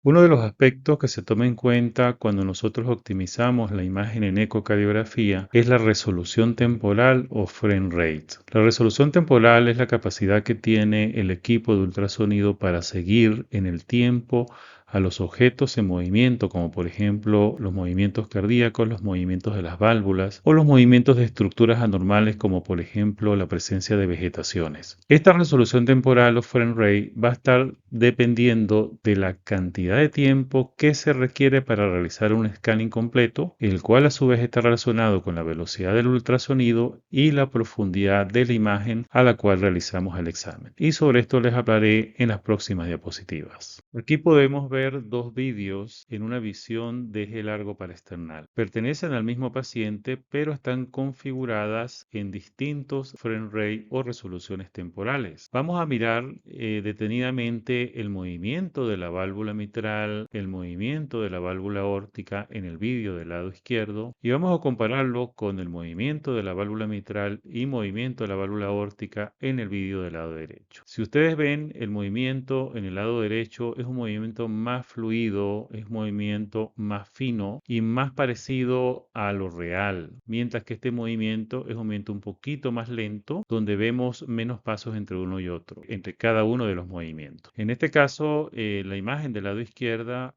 Uno de los aspectos que se toma en cuenta cuando nosotros optimizamos la imagen en ecocardiografía es la resolución temporal o frame rate. La resolución temporal es la capacidad que tiene el equipo de ultrasonido para seguir en el tiempo a los objetos en movimiento, como por ejemplo los movimientos cardíacos, los movimientos de las válvulas o los movimientos de estructuras anormales, como por ejemplo la presencia de vegetaciones. Esta resolución temporal o frame rate va a estar dependiendo de la cantidad de tiempo que se requiere para realizar un scanning completo, el cual a su vez está relacionado con la velocidad del ultrasonido y la profundidad de la imagen a la cual realizamos el examen. Y sobre esto les hablaré en las próximas diapositivas. Aquí podemos ver dos vídeos en una visión de eje largo para external. Pertenecen al mismo paciente, pero están configuradas en distintos frame rate o resoluciones temporales. Vamos a mirar detenidamente el movimiento de la válvula mitral, el movimiento de la válvula aórtica en el vídeo del lado izquierdo y vamos a compararlo con el movimiento de la válvula mitral y movimiento de la válvula aórtica en el vídeo del lado derecho. Si ustedes ven, el movimiento en el lado derecho es un movimiento más fluido, es un movimiento más fino y más parecido a lo real, mientras que este movimiento es un movimiento un poquito más lento, donde vemos menos pasos entre uno y otro, entre cada uno de los movimientos. En este caso, la imagen del lado izquierda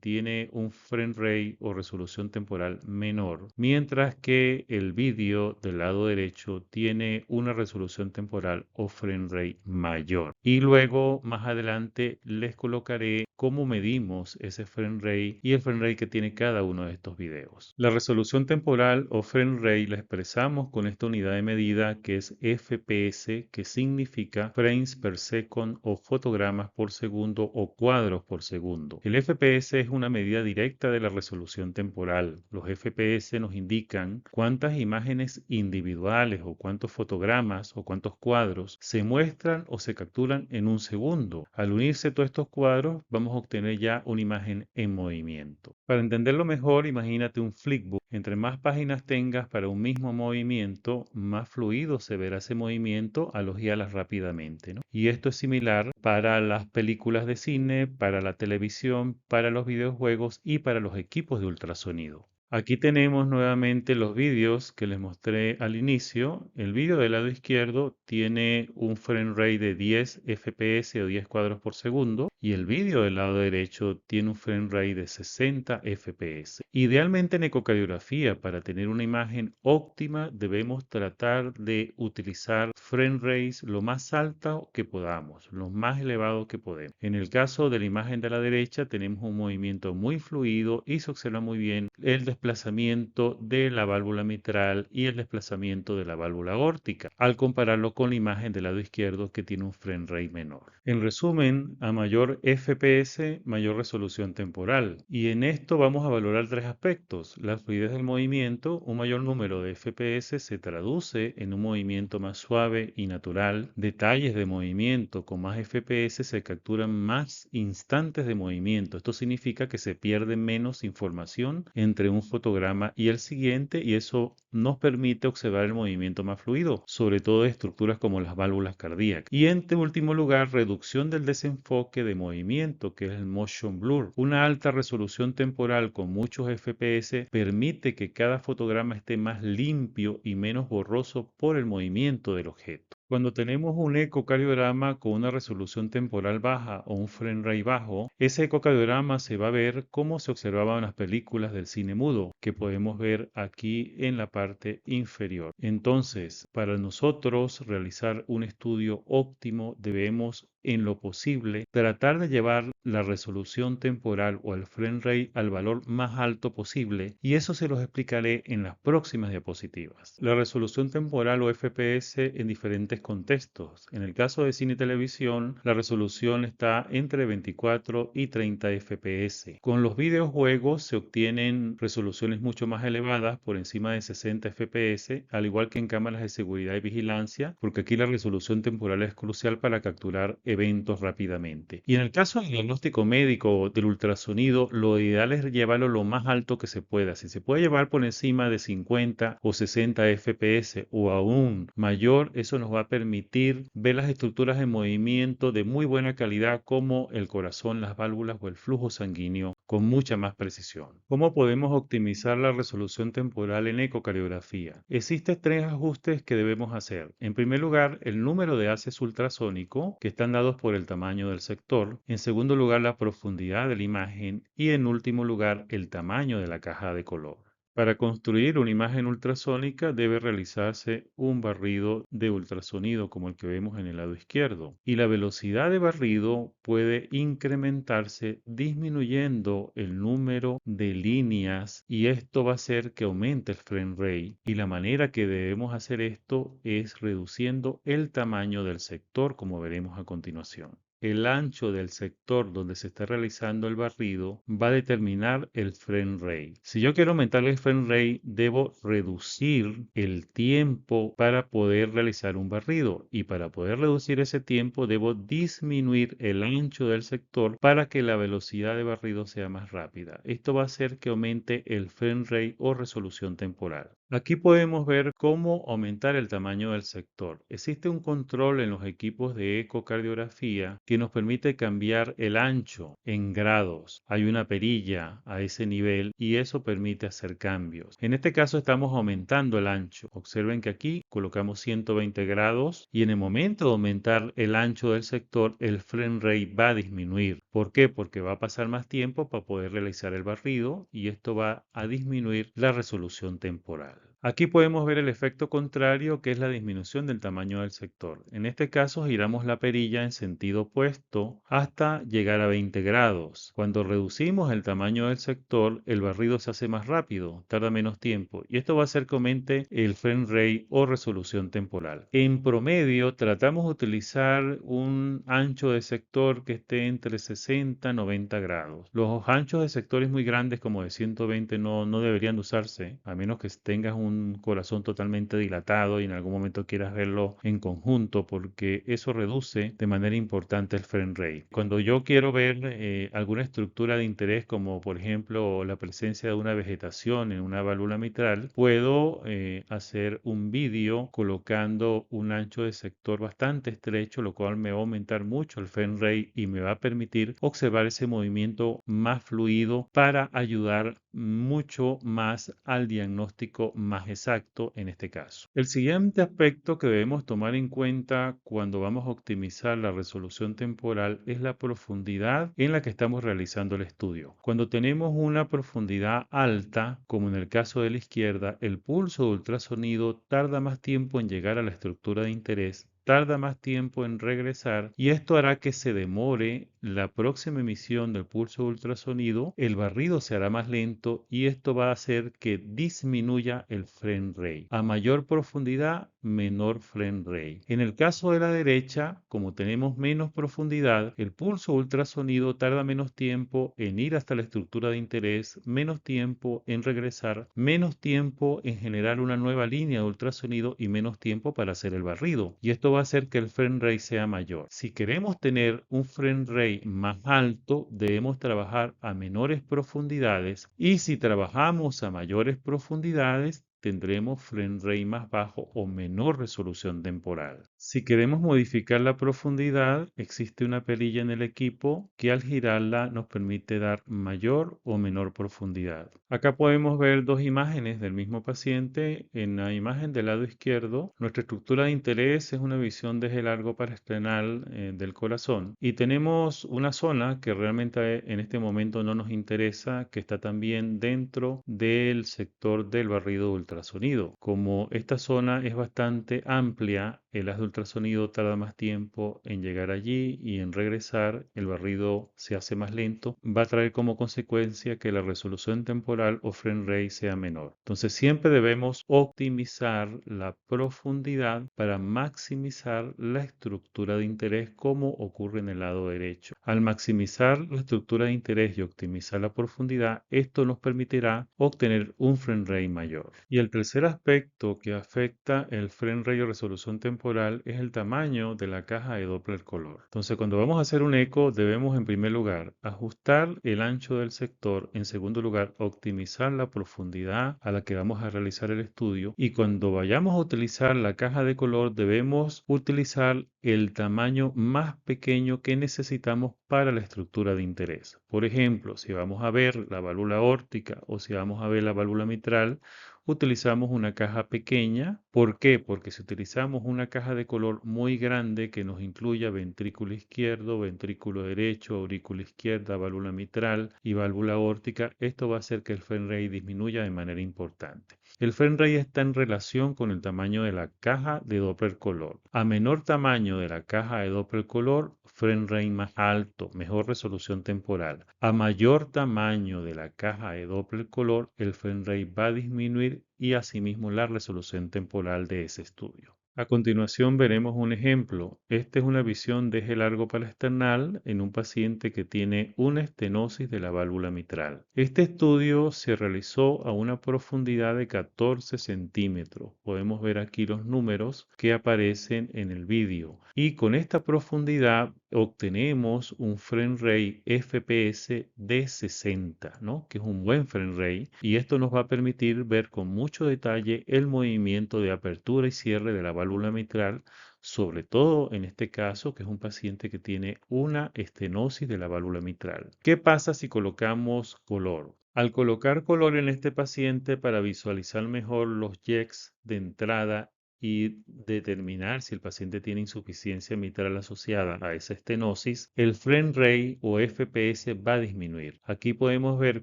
tiene un frame rate o resolución temporal menor, mientras que el vídeo del lado derecho tiene una resolución temporal o frame rate mayor. Y luego, más adelante, les colocaré cómo medimos ese frame rate y el frame rate que tiene cada uno de estos videos. La resolución temporal o frame rate la expresamos con esta unidad de medida que es FPS, que significa frames per second o fotogramas por segundo o cuadros por segundo. El FPS es una medida directa de la resolución temporal. Los FPS nos indican cuántas imágenes individuales o cuántos fotogramas o cuántos cuadros se muestran o se capturan en un segundo. Al unirse todos estos cuadros, vamos a obtener ya una imagen en movimiento. Para entenderlo mejor, imagínate un flipbook. Entre más páginas tengas para un mismo movimiento, más fluido se verá ese movimiento al hojearlas rápidamente, ¿no? Y esto es similar para las películas de cine, para la televisión, para los videojuegos y para los equipos de ultrasonido. Aquí tenemos nuevamente los vídeos que les mostré al inicio. El vídeo del lado izquierdo tiene un frame rate de 10 FPS o 10 cuadros por segundo y el vídeo del lado derecho tiene un frame rate de 60 FPS. Idealmente en ecocardiografía, para tener una imagen óptima, debemos tratar de utilizar frame rates lo más alto que podamos, lo más elevado que podemos. En el caso de la imagen de la derecha tenemos un movimiento muy fluido y se observa muy bien el desplazamiento de la válvula mitral y el desplazamiento de la válvula aórtica, al compararlo con la imagen del lado izquierdo que tiene un frame rate menor. En resumen, a mayor FPS, mayor resolución temporal. Y en esto vamos a valorar tres aspectos. La fluidez del movimiento, un mayor número de FPS se traduce en un movimiento más suave y natural. Detalles de movimiento con más FPS se capturan más instantes de movimiento. Esto significa que se pierde menos información entre un fotograma y el siguiente y eso nos permite observar el movimiento más fluido, sobre todo de estructuras como las válvulas cardíacas. Y en último lugar, reducción del desenfoque de movimiento, que es el motion blur. Una alta resolución temporal con muchos FPS permite que cada fotograma esté más limpio y menos borroso por el movimiento del objeto. Cuando tenemos un ecocardiograma con una resolución temporal baja o un frame rate bajo, ese ecocardiograma se va a ver como se observaba en las películas del cine mudo, que podemos ver aquí en la parte inferior. Entonces, para nosotros realizar un estudio óptimo, debemos en lo posible tratar de llevar la resolución temporal o el frame rate al valor más alto posible y eso se los explicaré en las próximas diapositivas. La resolución temporal o FPS en diferentes contextos. En el caso de cine y televisión, la resolución está entre 24 y 30 FPS. Con los videojuegos se obtienen resoluciones mucho más elevadas, por encima de 60 FPS, al igual que en cámaras de seguridad y vigilancia, porque aquí la resolución temporal es crucial para capturar eventos rápidamente. Y en el caso del diagnóstico médico del ultrasonido, lo ideal es llevarlo lo más alto que se pueda. Si se puede llevar por encima de 50 o 60 FPS o aún mayor, eso nos va a permitir ver las estructuras en movimiento de muy buena calidad como el corazón, las válvulas o el flujo sanguíneo con mucha más precisión. ¿Cómo podemos optimizar la resolución temporal en ecocardiografía? Existen tres ajustes que debemos hacer. En primer lugar, el número de haces ultrasónico, que están dados por el tamaño del sector. En segundo lugar, la profundidad de la imagen. Y en último lugar, el tamaño de la caja de color. Para construir una imagen ultrasónica debe realizarse un barrido de ultrasonido como el que vemos en el lado izquierdo. Y la velocidad de barrido puede incrementarse disminuyendo el número de líneas y esto va a hacer que aumente el frame rate. Y la manera que debemos hacer esto es reduciendo el tamaño del sector como veremos a continuación. El ancho del sector donde se está realizando el barrido va a determinar el frame rate. Si yo quiero aumentar el frame rate, debo reducir el tiempo para poder realizar un barrido. Y para poder reducir ese tiempo, debo disminuir el ancho del sector para que la velocidad de barrido sea más rápida. Esto va a hacer que aumente el frame rate o resolución temporal. Aquí podemos ver cómo aumentar el tamaño del sector. Existe un control en los equipos de ecocardiografía que nos permite cambiar el ancho en grados. Hay una perilla a ese nivel y eso permite hacer cambios. En este caso estamos aumentando el ancho. Observen que aquí colocamos 120 grados y en el momento de aumentar el ancho del sector, el frame rate va a disminuir. ¿Por qué? Porque va a pasar más tiempo para poder realizar el barrido y esto va a disminuir la resolución temporal. Aquí podemos ver el efecto contrario que es la disminución del tamaño del sector. En este caso giramos la perilla en sentido opuesto hasta llegar a 20 grados. Cuando reducimos el tamaño del sector, el barrido se hace más rápido, tarda menos tiempo y esto va a hacer que aumente el frame rate o resolución temporal. En promedio tratamos de utilizar un ancho de sector que esté entre 60 y 90 grados. Los anchos de sectores muy grandes como de 120 no deberían usarse a menos que tengas un corazón totalmente dilatado y en algún momento quieras verlo en conjunto porque eso reduce de manera importante el frame rate. Cuando yo quiero ver alguna estructura de interés como por ejemplo la presencia de una vegetación en una válvula mitral, puedo hacer un vídeo colocando un ancho de sector bastante estrecho, lo cual me va a aumentar mucho el frame rate y me va a permitir observar ese movimiento más fluido para ayudar mucho más al diagnóstico más exacto en este caso. El siguiente aspecto que debemos tomar en cuenta cuando vamos a optimizar la resolución temporal es la profundidad en la que estamos realizando el estudio. Cuando tenemos una profundidad alta, como en el caso de la izquierda, el pulso de ultrasonido tarda más tiempo en llegar a la estructura de interés, tarda más tiempo en regresar y esto hará que se demore la próxima emisión del pulso de ultrasonido, el barrido se hará más lento y esto va a hacer que disminuya el frame rate. A mayor profundidad, menor frame rate. En el caso de la derecha, como tenemos menos profundidad, el pulso de ultrasonido tarda menos tiempo en ir hasta la estructura de interés, menos tiempo en regresar, menos tiempo en generar una nueva línea de ultrasonido y menos tiempo para hacer el barrido. Y esto va a hacer que el frame rate sea mayor. Si queremos tener un frame rate más alto, debemos trabajar a menores profundidades y si trabajamos a mayores profundidades, tendremos frame rate más bajo o menor resolución temporal. Si queremos modificar la profundidad, existe una perilla en el equipo que al girarla nos permite dar mayor o menor profundidad. Acá podemos ver dos imágenes del mismo paciente. En la imagen del lado izquierdo, nuestra estructura de interés es una visión de eje largo paraestrenal del corazón y tenemos una zona que realmente en este momento no nos interesa, que está también dentro del sector del barrido ultrasonido. Como esta zona es bastante amplia, el haz de ultrasonido tarda más tiempo en llegar allí y en regresar, el barrido se hace más lento, va a traer como consecuencia que la resolución temporal o frame rate sea menor. Entonces siempre debemos optimizar la profundidad para maximizar la estructura de interés como ocurre en el lado derecho. Al maximizar la estructura de interés y optimizar la profundidad, esto nos permitirá obtener un frame rate mayor. Y el tercer aspecto que afecta el frame rate o resolución temporal temporal es el tamaño de la caja de Doppler color. Entonces, cuando vamos a hacer un eco, debemos en primer lugar ajustar el ancho del sector, en segundo lugar optimizar la profundidad a la que vamos a realizar el estudio, y cuando vayamos a utilizar la caja de color debemos utilizar el tamaño más pequeño que necesitamos para la estructura de interés. Por ejemplo, si vamos a ver la válvula aórtica o si vamos a ver la válvula mitral, utilizamos una caja pequeña. ¿Por qué? Porque si utilizamos una caja de color muy grande que nos incluya ventrículo izquierdo, ventrículo derecho, aurícula izquierda, válvula mitral y válvula aórtica, esto va a hacer que el frame rate disminuya de manera importante. El frame rate está en relación con el tamaño de la caja de Doppler color. A menor tamaño de la caja de Doppler color, frame rate más alto, mejor resolución temporal. A mayor tamaño de la caja de Doppler color, el frame rate va a disminuir y asimismo la resolución temporal de ese estudio. A continuación veremos un ejemplo. Esta es una visión de eje largo paraesternal en un paciente que tiene una estenosis de la válvula mitral. Este estudio se realizó a una profundidad de 14 centímetros. Podemos ver aquí los números que aparecen en el vídeo. Y con esta profundidad obtenemos un frame rate FPS de 60, ¿no? Que es un buen frame rate, y esto nos va a permitir ver con mucho detalle el movimiento de apertura y cierre de la válvula mitral, sobre todo en este caso que es un paciente que tiene una estenosis de la válvula mitral. ¿Qué pasa si colocamos color? Al colocar color en este paciente para visualizar mejor los jets de entrada y determinar si el paciente tiene insuficiencia mitral asociada a esa estenosis, el frame rate o FPS va a disminuir. Aquí podemos ver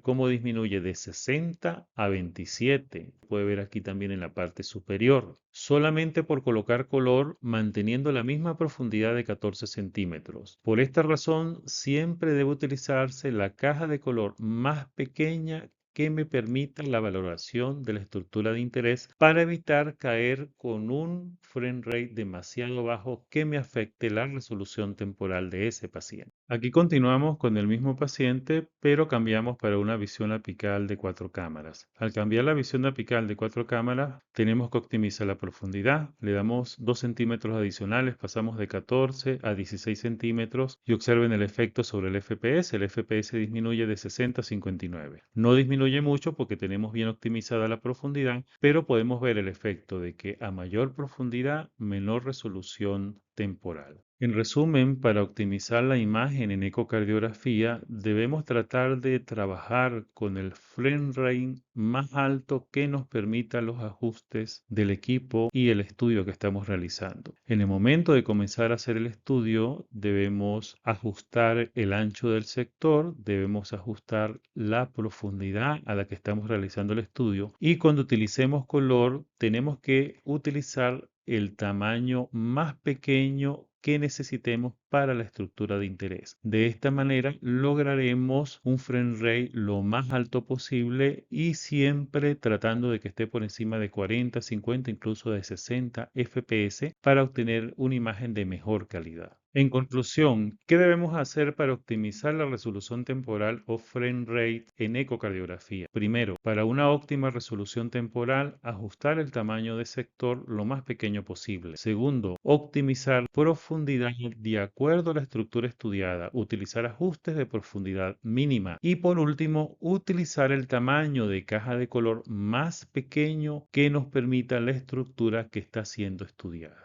cómo disminuye de 60 a 27. Puede ver aquí también en la parte superior. Solamente por colocar color manteniendo la misma profundidad de 14 centímetros. Por esta razón, siempre debe utilizarse la caja de color más pequeña que me permita la valoración de la estructura de interés para evitar caer con un frame rate demasiado bajo que me afecte la resolución temporal de ese paciente. Aquí continuamos con el mismo paciente, pero cambiamos para una visión apical de 4 cámaras. Al cambiar la visión apical de 4 cámaras, tenemos que optimizar la profundidad. Le damos 2 centímetros adicionales, pasamos de 14 a 16 centímetros y observen el efecto sobre el FPS. El FPS disminuye de 60 a 59. No disminuye mucho porque tenemos bien optimizada la profundidad, pero podemos ver el efecto de que a mayor profundidad, menor resolución temporal. En resumen, para optimizar la imagen en ecocardiografía, debemos tratar de trabajar con el frame rate más alto que nos permita los ajustes del equipo y el estudio que estamos realizando. En el momento de comenzar a hacer el estudio, debemos ajustar el ancho del sector, debemos ajustar la profundidad a la que estamos realizando el estudio, y cuando utilicemos color, tenemos que utilizar el tamaño más pequeño que necesitemos para la estructura de interés. De esta manera lograremos un frame rate lo más alto posible y siempre tratando de que esté por encima de 40, 50, incluso de 60 FPS para obtener una imagen de mejor calidad. En conclusión, ¿qué debemos hacer para optimizar la resolución temporal o frame rate en ecocardiografía? Primero, para una óptima resolución temporal, ajustar el tamaño de sector lo más pequeño posible. Segundo, optimizar profundidad de acuerdo a la estructura estudiada, utilizar ajustes de profundidad mínima. Y por último, utilizar el tamaño de caja de color más pequeño que nos permita la estructura que está siendo estudiada.